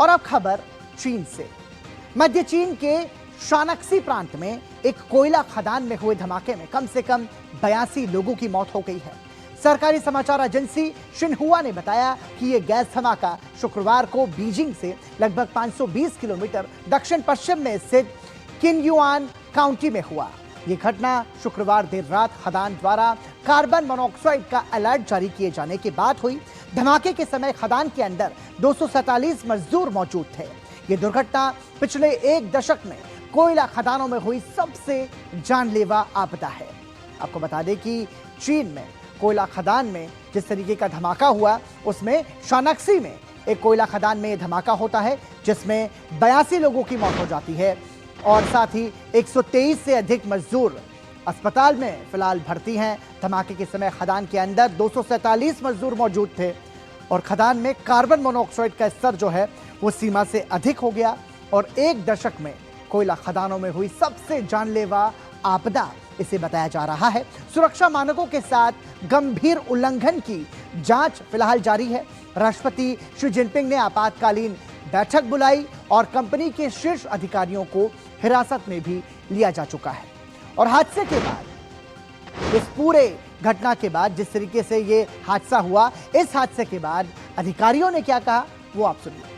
और अब खबर चीन से। मध्य चीन के शानक्सी प्रांत में एक कोयला खदान में हुए धमाके में कम से कम 82 लोगों की मौत हो गई है। सरकारी समाचार एजेंसी शिन्हुआ ने बताया कि यह गैस धमाका शुक्रवार को बीजिंग से लगभग 520 किलोमीटर दक्षिण पश्चिम में स्थित किनयुआन काउंटी में हुआ। यह घटना शुक्रवार देर रात खदान द्वारा कार्बन मोनोऑक्साइड का अलर्ट जारी किए जाने के बाद हुई। धमाके के समय खदान के अंदर 247 मजदूर मौजूद थे। यह दुर्घटना पिछले एक दशक में कोयला खदानों में हुई सबसे जानलेवा आपदा है। आपको बता दें कि चीन में कोयला खदान में जिस तरीके का धमाका हुआ, उसमें शानक्सी में एक कोयला खदान में धमाका होता है जिसमें 82 लोगों की मौत हो जाती है और साथ ही 123 से अधिक मजदूर अस्पताल में फिलहाल भर्ती हैं। धमाके के समय खदान के अंदर 247 मजदूर मौजूद थे और खदान में कार्बन मोनोऑक्साइड का स्तर जो है वो सीमा से अधिक हो गया और एक दशक में कोयला खदानों में हुई सबसे जानलेवा आपदा इसे बताया जा रहा है। सुरक्षा मानकों के साथ गंभीर उल्लंघन की जांच फिलहाल जारी है। राष्ट्रपति शी जिनपिंग ने आपातकालीन बैठक बुलाई और कंपनी के शीर्ष अधिकारियों को हिरासत में भी लिया जा चुका है। और हादसे के बाद, इस पूरे घटना के बाद, जिस तरीके से ये हादसा हुआ, इस हादसे के बाद अधिकारियों ने क्या कहा वो आप सुनिए।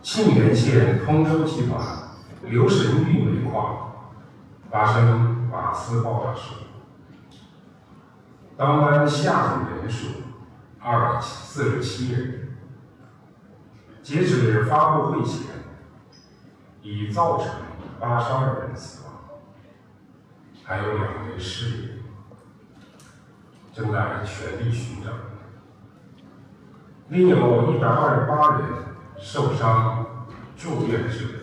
沁源县通州集团刘神玉煤矿发生瓦斯爆炸事故，当班下组人数247人。截止发布会前，已造成82人死亡，还有2人失联，正在全力寻找。另有128人受伤住院治疗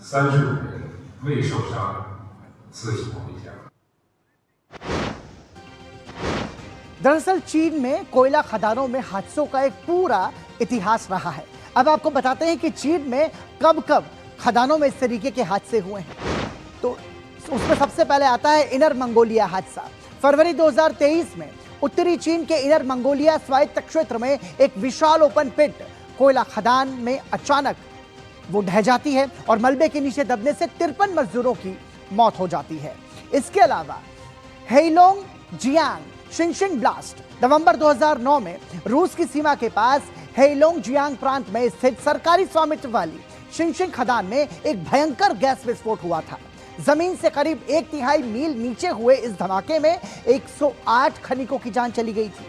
，35人未受伤自行回家。 दरअसल चीन में कोयला खदानों में हादसों का एक पूरा इतिहास रहा है। अब आपको बताते हैं कि चीन में कब कब खदानों में इस तरीके के हादसे हुए हैं। तो उसमें सबसे पहले आता है इनर मंगोलिया हादसा। फरवरी 2023 में उत्तरी चीन के इनर मंगोलिया स्वायत्त क्षेत्र में एक विशाल ओपन पिट कोयला खदान में अचानक वो ढह जाती है और मलबे के नीचे दबने से 53 मजदूरों की मौत हो जाती है। इसके अलावा हेइलोंग जियांग शिनशिन ब्लास्ट नवंबर 2009 में रूस की सीमा के पास हेइलोंग जियांग प्रांत में स्थित सरकारी स्वामित्व वाली शिनशिन खदान में एक भयंकर गैस विस्फोट हुआ था। जमीन से करीब 1/3 मील नीचे हुए इस धमाके में 108 खनिकों की जान चली गई थी।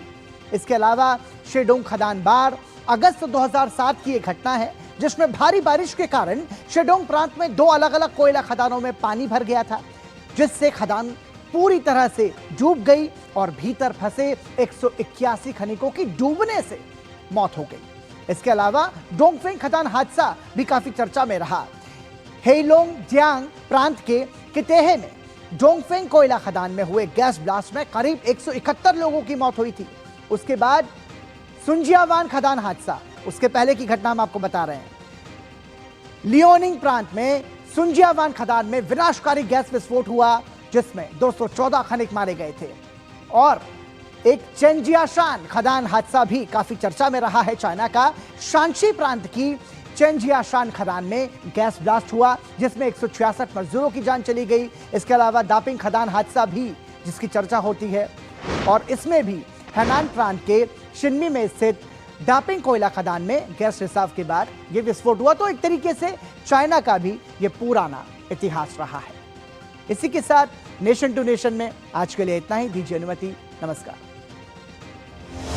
इसके अलावा शेडोंग खदान बार अगस्त 2007 की एक घटना है जिसमें भारी बारिश के कारण शेडोंग प्रांत में 2 अलग अलग कोयला खदानों में पानी भर गया था, जिससे खदान पूरी तरह से डूब गई और भीतर फंसे 181 खनिकों की डूबने से मौत हो गई। इसके अलावा डोंगफेंग खदान हादसा भी काफी चर्चा में रहा। हेइलोंग जियांग प्रांत के कितेहे में डोंगफेंग कोयला खदान में हुए गैस ब्लास्ट में करीब 171 लोगों की मौत हुई थी। उसके बाद सुनजियावान खदान हादसा, उसके पहले की घटना हम आपको बता रहे हैं। लियोनिंग प्रांत में सुनजियावान खदान में विनाशकारी गैस विस्फोट हुआ जिसमें 214 खनिक मारे गए थे। और एक चेंजियाशान खदान हादसा भी काफी चर्चा में रहा है। चाइना का शांशी प्रांत की चेंजियाशान खदान में गैस ब्लास्ट हुआ जिसमें 166 मजदूरों की जान चली गई। इसके अलावा दापिंग खदान हादसा भी जिसकी चर्चा होती है और इसमें भी हैनान प्रांत के शिनमी में स्थित दापिंग कोयला खदान में गैस रिसाव के बाद यह विस्फोट हुआ। तो एक तरीके से चाइना का भी यह पुराना इतिहास रहा है। इसी के साथ नेशन टू नेशन में आज के लिए इतना ही। दीजिए अनुमति। नमस्कार।